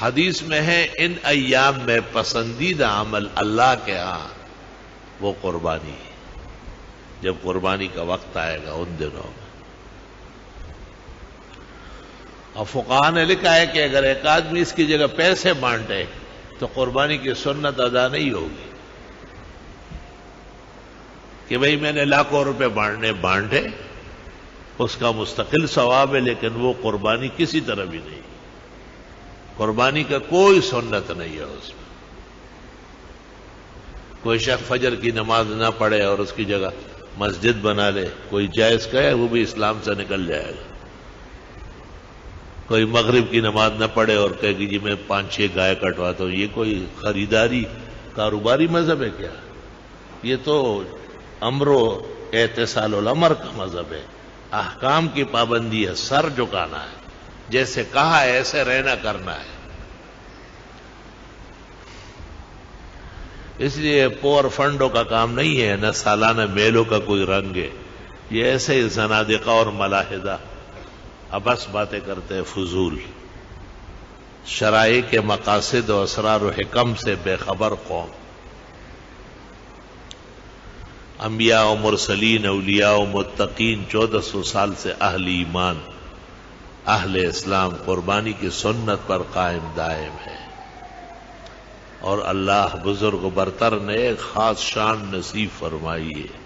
حدیث میں ہے ان ایام میں پسندیدہ عمل اللہ کے ہاں وہ قربانی ہے، جب قربانی کا وقت آئے گا ان دنوں میں۔ اور فقہاء نے لکھا ہے کہ اگر ایک آدمی اس کی جگہ پیسے بانٹے تو قربانی کی سنت ادا نہیں ہوگی، کہ بھئی میں نے لاکھوں روپے بانٹے، اس کا مستقل ثواب ہے، لیکن وہ قربانی کسی طرح بھی نہیں، قربانی کا کوئی سنت نہیں ہے اس میں۔ کوئی شخص فجر کی نماز نہ پڑھے اور اس کی جگہ مسجد بنا لے، کوئی جائز کہے وہ بھی اسلام سے نکل جائے گا۔ کوئی مغرب کی نماز نہ پڑھے اور کہے کہ جی میں 5-6 گائے کٹواتا ہوں، یہ کوئی خریداری کاروباری مذہب ہے کیا؟ یہ تو امر و اعتصال الامر کا مذہب ہے، احکام کی پابندی ہے، سر جھکانا ہے، جیسے کہا ہے ایسے رہنا کرنا ہے۔ اس لیے پور فنڈوں کا کام نہیں ہے، نہ سالانہ میلوں کا کوئی رنگ ہے، یہ ایسے ہی زنادقہ اور ملاحدہ ابس باتیں کرتے ہیں، فضول، شرائع کے مقاصد و اسرار و حکم سے بے خبر قوم۔ انبیاء و مرسلین، اولیاء و متقین 1400 سال سے اہل ایمان، اہل اسلام قربانی کی سنت پر قائم دائم ہے، اور اللہ بزرگ و برتر نے ایک خاص شان نصیب فرمائی ہے۔